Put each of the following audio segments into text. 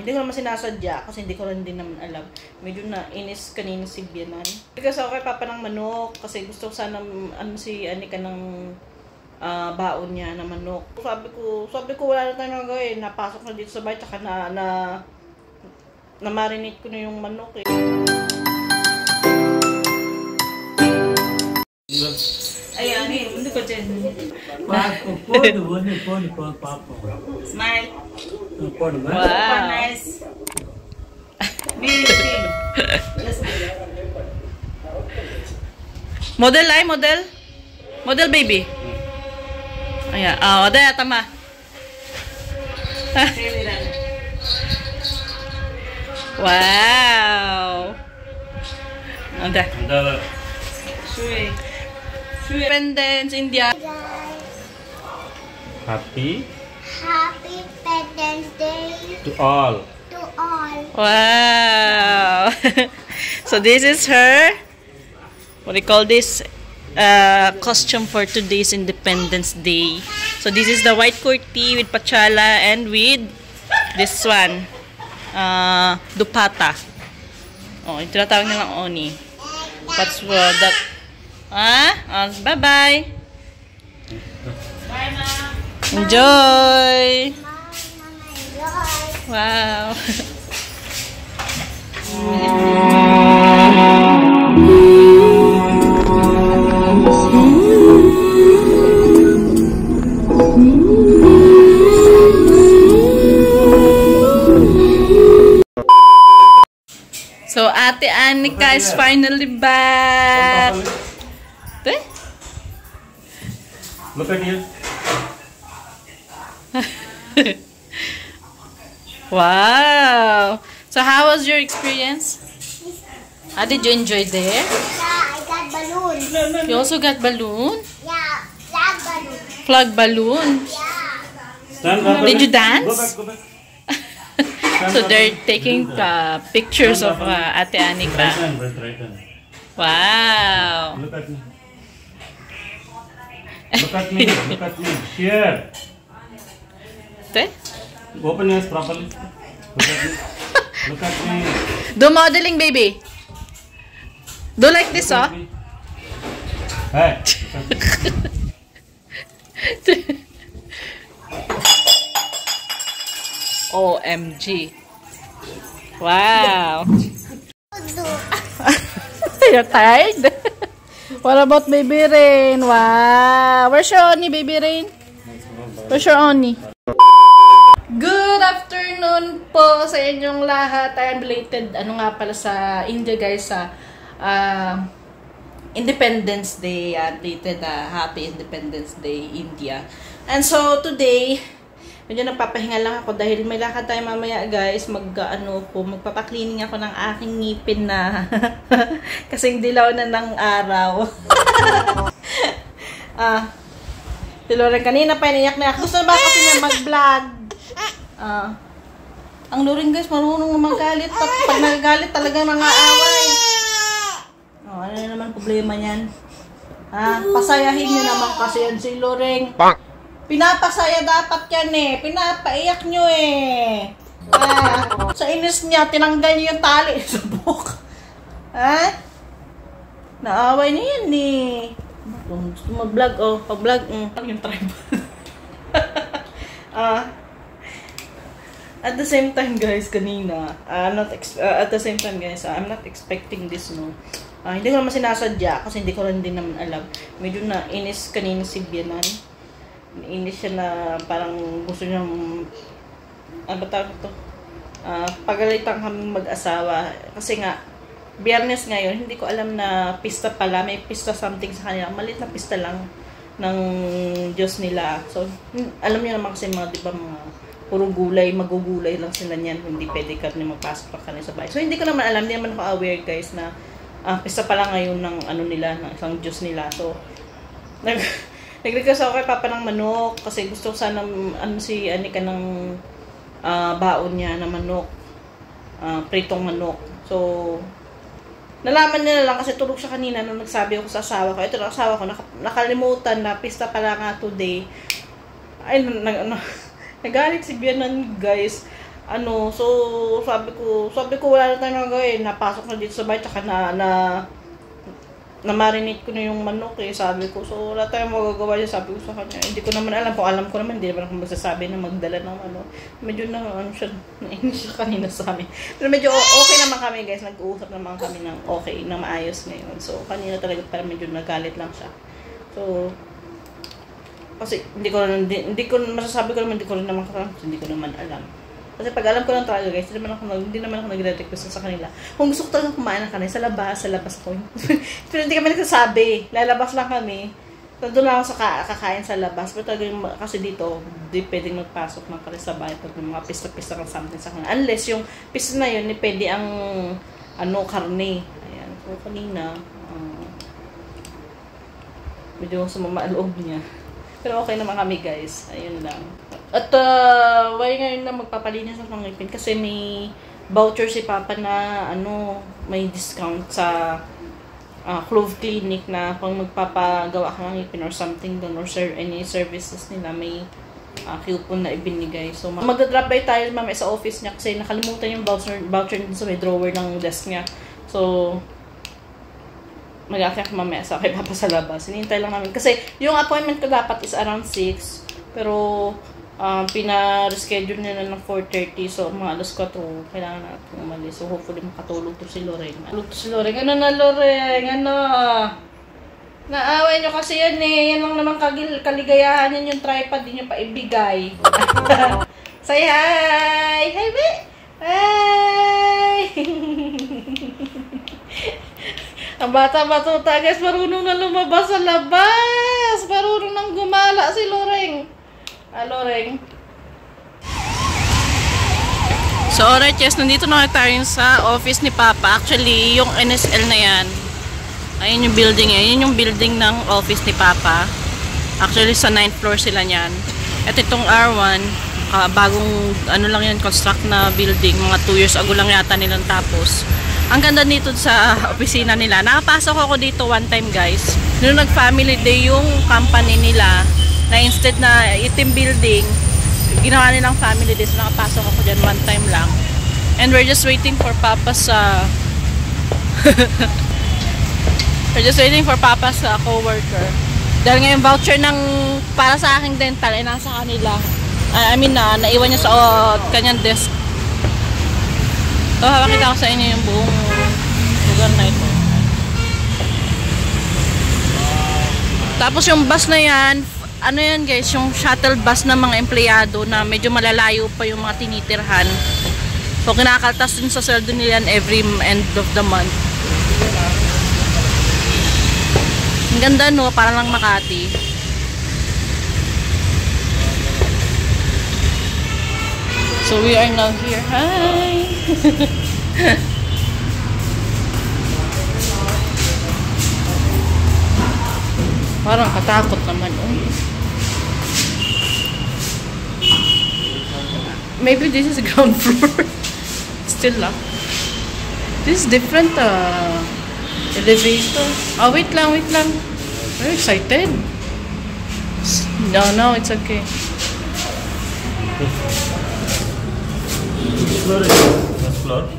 Hindi ko naman sinasadya kasi hindi ko rin din naman alam. Medyo nainis kanina si Bianan. Kasi ako kay Papa ng manok kasi gusto ko sana si Anika ng baon niya na manok. Sabi ko wala na tayong gagawin. Napasok na dito sa bahay tsaka na-marinate ko na yung manok eh. Ayan, hindi ko dyan. Smile. Wow. Nice. Beauty. Model ay, model. Model baby. Ayan, daya, tama. Wow. Anda. Sweet. Independence, India. Happy Independence Day to all. to all. Wow. So this is her, what do you call this, costume for today's Independence Day. So this is the white kurti with pachala and with this one, dupata. Oh, yung tinatawag nilang oni. What's that? Bye-bye. Bye, Ma. Enjoy. Enjoy. Wow. So, Ate Anika is finally back. Look at you. Wow. So, how was your experience? Did you enjoy there? Yeah, I got balloon. You also got balloon? Yeah, flag balloon. Flag balloon. Yeah. Stand up. Did you dance? Go back. So, they're taking pictures of Ate Anika. Right hand. Wow. Look at me. Look at me. Here. Te? Open your eyes properly. Look at me. Do modeling, baby. Do like this, Look at oh. me. Hey. Look at me. OMG. Wow. Do. You're tired? What about Baby Rain? Wow. Where's your Oni, Baby Rain? Where's your Oni? Good afternoon po sa inyong lahat. I am belated, nga pala sa India guys, sa Independence Day. Belated Happy Independence Day, India. And so today, medyo nagpapahinga lang ako dahil may lakad tayo mamaya guys. Magpapaklining ako ng aking ngipin na kasing dilaw na ng araw. Tiluran kanina pa iniyak na ako. Gusto ba kasi niya mag-vlog? Ang luring guys, marunong magalit. Pag nagagalit talaga mga away. Ano na naman problema niyan? Pasayahin niyo naman kasi yan si Luring. Pinapasaya dapat yan eh. Pinapaiyak nyo eh. Sa inis niya, tinanggal niyo yung tali sa buhok. Naaway niya yan eh. Gusto mag-vlog, pag-vlog, yung tripod. At the same time guys, kanina, I'm not expecting this, no. Hindi ko naman sinasadya kasi hindi ko rin din naman alam. Medyo nainis kanina si Bianan. Nainis siya na parang gusto niyang, pagalitan kami mag-asawa. Kasi nga, Biyernes ngayon, hindi ko alam na pista pala. May pista something sa kanila. Maliit na pista lang ng Diyos nila. So, alam niyo naman kasi mga, di ba, mga puro gulay, magugulay lang sila niyan. Hindi pwede ka rin magpasok pa kanila sa bahay. So, hindi ko naman alam. Hindi naman ako aware, guys, na pista pala ngayon ng nila, ng isang Diyos nila. So, nag-request ako kay Papa ng manok kasi gusto ko sana si Anika ng baon niya na manok. Pritong manok. So, nalaman niya na lang kasi tulog siya kanina nung nagsabi ako sa asawa ko. Ito na asawa ko, nakalimutan na pista pala nga today. Ay, nagalit si Bianan guys. So sabi ko wala na tayong gagawin. Napasok na dito sa bahay, tsaka na-marinate ko na yung manok eh. Sabi ko, so wala tayong magagawa niya. Sabi ko sa kanya, hindi ko naman alam. Kung alam ko naman, hindi naman ako magsasabi na magdala ng ano. Medyo nainis siya kanina sa amin. Pero medyo okay naman kami guys. Nag-uusap naman kami ng okay, na maayos ngayon. So kanina talaga parang medyo nagalit lang siya. So, kasi hindi ko masasabi ko naman, hindi ko naman alam. Kasi pag alam ko lang talaga guys, hindi naman ako nagre-request sa kanila. Kung gusto ko talaga kumain ng kanila, sa labas ako. Pero hindi kami nagsasabi. Lalabas lang kami. So, doon lang ako kakain sa labas. Pero talagang, kasi dito, di pwedeng magpasok ng kanila sa bahay pag may mga pista-pista kang something sa kanila. Unless yung pista na yun, pwede ang karne. Ayan. So, kanina, medyo sumama ang loob niya. Pero okay naman kami guys. Ayun lang. At why ngayon na magpapalinis ng ngipin kasi may voucher si Papa na may discount sa Clove Clinic na kung magpapagawa ka ng ngipin or something doon or any services nila may coupon na ibinigay. So magdadrop by tayo mamaya sa office niya kasi nakalimutan yung voucher din sa may drawer ng desk niya. So mag-aakit mamaya sa kay Papa sa labas. Hinihintay lang namin kasi yung appointment ko dapat is around 6 pero pina-reschedule niya na ng 4:30. So, mga alas 4, kailangan natin umalis. So, hopefully, makatulog to si Loreng. Ano na, Loreng? Naaway nyo kasi yan eh. Yan lang naman kaligayahan yan yung tripod. Di nyo pa ibigay. Say hi! Hi, be! Hi! Ang bata-batuta, guys. Marunong na lumabas sa labas. Marunong nang gumala si Loreng. Loreng. So, alright, yes. Nandito na tayo sa office ni Papa. Actually, yung NSL na yan. Ayun yung building yan. Yun yung building ng office ni Papa. Actually, sa 9th floor sila niyan. At itong R1, bagong, lang yan, construct na building. Mga 2 years ago lang yata nilang tapos. Ang ganda dito sa opisina nila. Nakapasok ako dito one time, guys. Noong nag-family day yung company nila, na instead na itim building, ginawa nilang family day. So nakapasok ako dyan one time lang. And we're just waiting for Papa's co-worker. Dahil ngayon voucher ng para sa aking dental ay nasa kanila. Naiwan niya sa kanyang desk. So hawakita ko sa inyo yung buong lugar na ito. Tapos yung bus na yan, yan guys, yung shuttle bus ng mga empleyado na medyo malalayo pa yung mga tinitirhan. So kinakaltas din sa sweldo nila every end of the month. Ang ganda no, parang lang Makati. So we are now here. Hi! Parang katakot naman. Maybe this is ground floor. Still lang. This is different elevator. Wait lang. Very excited. No, it's okay. Which floor is it? First floor?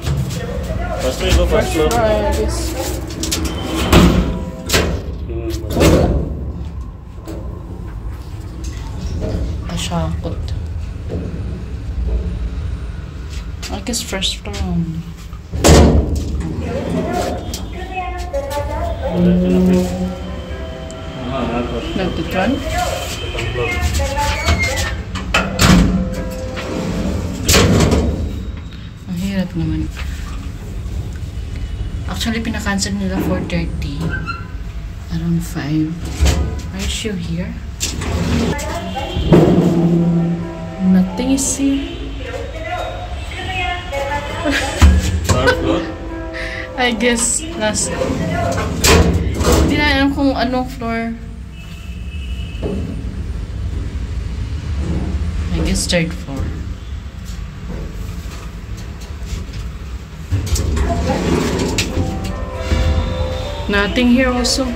First we go first floor. Yes. Ashakot. I guess first floor only. Nagtutron? Ang hirap naman. Actually, pinakancel nila 4:30. Around 5. Are you sure here? Nothing is here. Third floor? I guess last. Hindi na alam kung anong floor. I guess third floor. Nothing here also.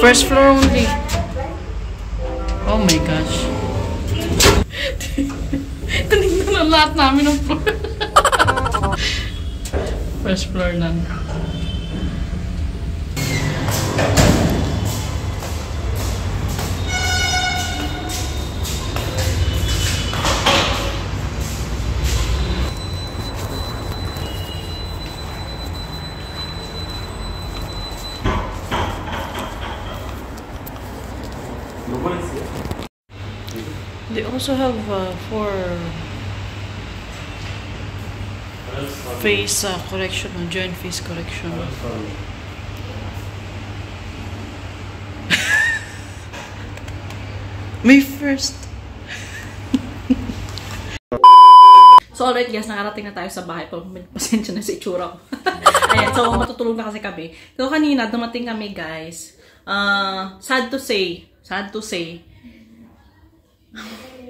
First floor only. Oh my gosh. Tinignan na lahat namin ng floor. First floor lang. They also have for face correction or joint face correction. May first. So alright guys, nakarating na tayo sa bahay. Pasensya na sa itsura ko. Ayan, so matutulog na kasi kami. So kanina, dumating kami guys. Sad to say,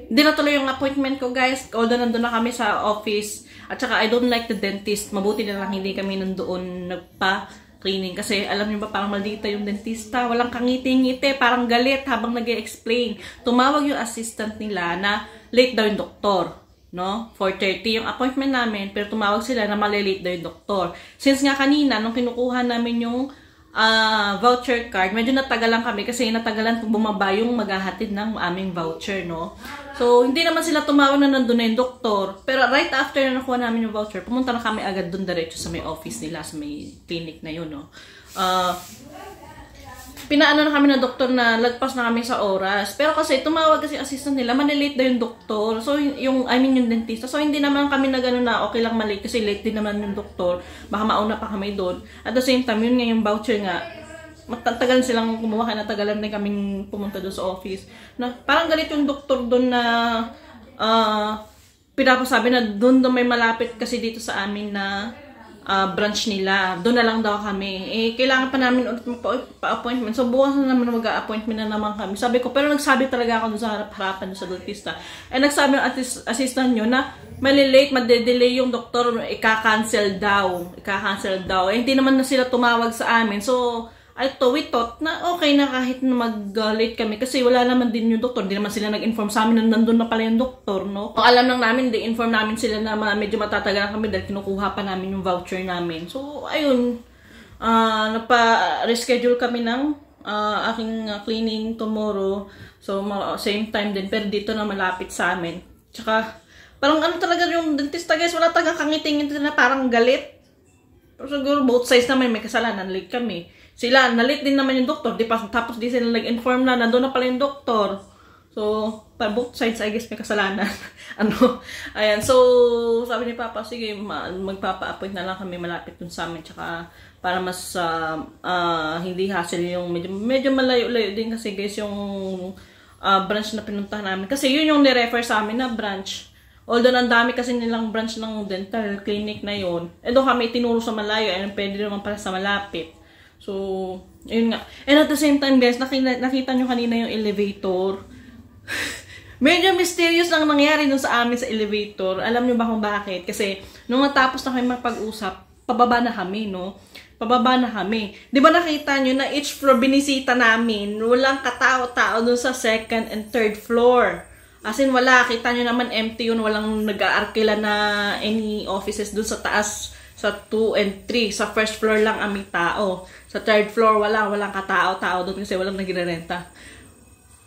hindi na tuloy yung appointment ko guys. Although nandun na kami sa office. At saka I don't like the dentist. Mabuti na lang hindi kami nandoon nagpa-cleaning. Kasi alam niyo ba parang maldita yung dentista. Walang kangiti-ngiti. Parang galit habang nag-e-explain. Tumawag yung assistant nila na late daw yung doktor. No? 4:30 yung appointment namin. Pero tumawag sila na malilate daw yung doktor. Since nga kanina, nung kinukuha namin yung voucher card, medyo natagalan kami kasi natagalan bumaba yung maghahatid ng aming voucher, no? So, hindi naman sila tumawag na nandun na yung doktor. Pero right after na nakuha namin yung voucher, pumunta na kami agad dun diretso sa may office nila, sa may clinic na yun, no? Pinaano na kami ng doktor na lagpas na kami sa oras. Pero kasi tumawag kasi assistant nila, manilate daw yung doktor. So, yung dentista. So, hindi naman kami na gano'n na okay lang malate kasi late din naman yung doktor. Baka mauna pa kami doon. At the same time, yun nga yung voucher nga. Matatagal silang kumuha, kaya natagalan din kaming pumunta doon sa office. Na, parang galit yung doktor doon na pinapasabi na doon may malapit kasi dito sa amin na branch nila. Doon na lang daw kami. Eh, kailangan pa namin ulit pa-appointment. So, bukas na naman mag-a-appointment na naman kami. Sabi ko, pero nagsabi talaga ako doon sa harapan doon sa dentista. Eh, nagsabi ng assistant nyo na malilate, madedelay yung doktor, ika-cancel daw. Ika-cancel daw. Eh, hindi naman na sila tumawag sa amin. So, we thought na okay na kahit na mag-late kami kasi wala naman din yung doktor. Hindi naman sila nag-inform sa amin na nandun na pala yung doktor, no? Kung alam lang namin, di-inform namin sila na medyo matatagal kami dahil kinukuha pa namin yung voucher namin. So, ayun. Napa-reschedule kami ng aking cleaning tomorrow. So, same time din. Pero dito na malapit sa amin. Tsaka, parang ano talaga yung dentista guys, wala talagang kangiting na parang galit. Pero siguro both sides naman may kasalanan. Late kami. Sila, nalit din naman yung doktor. Tapos di sila nag-inform na nandun na pala yung doktor. So, both sides, I guess, may kasalanan. Ayan. So, sabi ni Papa, sige, magpapa-appoint na lang kami malapit dun sa amin. Tsaka, para mas hindi hassle yung medyo malayo-layo din kasi guys yung branch na pinuntahan namin. Kasi yun yung nirefer sa amin na branch. Although ang dami kasi nilang branch ng dental clinic na yun. Eh, doon kami tinuro sa malayo. And pwede naman pala sa malapit. So, yun nga. And at the same time, guys, nakita nyo kanina yung elevator. Medyo mysterious lang nangyari dun sa amin sa elevator. Alam nyo ba kung bakit? Kasi, nung natapos na kami magpag-usap, pababa na kami, no? Pababa na kami. Di ba nakita nyo na each floor binisita namin, walang katao-tao dun sa second and third floor. As in, wala. Kita nyo naman empty yun. Walang nag-aarkila na any offices dun sa taas. Sa 2 and 3. Sa first floor lang ang may tao. Sa third floor, walang katao-tao doon kasi walang nagre-renta.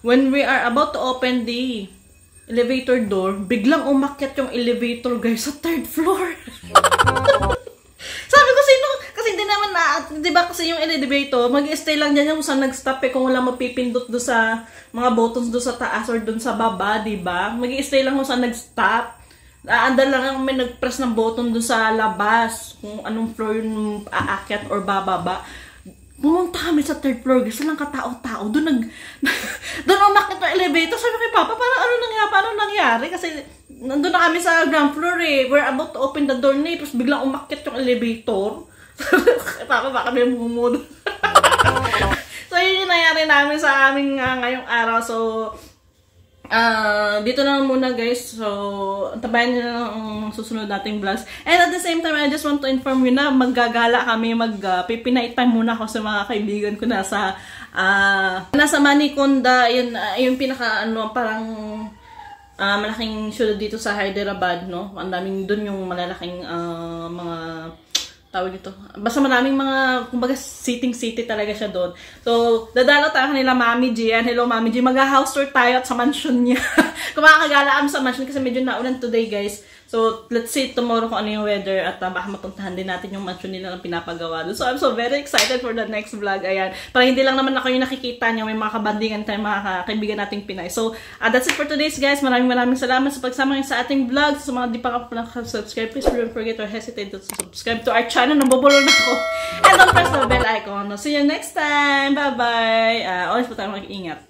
When we are about to open the elevator door, biglang umakyat yung elevator, guys, sa third floor. Sabi ko, sino? Kasi hindi naman di ba kasi yung elevator, mag-stay lang dyan yung saan nag-stop kung wala mapipindot doon sa mga buttons doon sa taas or doon sa baba, di ba? Mag-stay lang kung saan nag-stop. Andal lang may nag-press ng button doon sa labas. Kung anong floor yung aakyat or bababa. Pumunta kami sa third floor. Gusto lang katao-tao. Doon umakit ng elevator. Sabi kay Papa, paano nangyari? Kasi nandun na kami sa ground floor eh. We're about to open the door na eh. Tapos biglang umakit yung elevator. Papa, baka may mumud. So, yun yung nangyari namin sa aming ngayong araw. So, dito na muna guys. So, tabayan nyo na ang susunod nating vlogs. And at the same time, I just want to inform you na maggagala kami, pipinight time muna ako sa mga kaibigan ko nasa Manikonda. Yun, yung pinaka parang malaking syudad dito sa Hyderabad, no? Ang daming doon yung malalaking mga tawag dito. Basta maraming mga, kumbaga, city talaga siya doon. So, dadalo tayo kanila Mami G. Hello, Mami G. Mag-house tour tayo at sa mansion niya. Kumakagala kami sa mansion kasi medyo naulan today, guys. So, let's see tomorrow kung ano yung weather at baka mapuntahan din natin yung mansion nila ng pinapagawa doon. So, I'm so very excited for the next vlog. Ayan. Para hindi lang naman ako yung nakikita niyo, may mga kabandingan tayo, mga kaibigan nating Pinay. So, that's it for today's, guys. Maraming salamat sa pagsama sa ating vlog. Sa mga di pa subscribe, please don't forget or hesitate to subscribe to our channel. Nabubulol na ako. And don't press the bell icon. See you next time. Bye-bye. Always po tayo mag-ingat.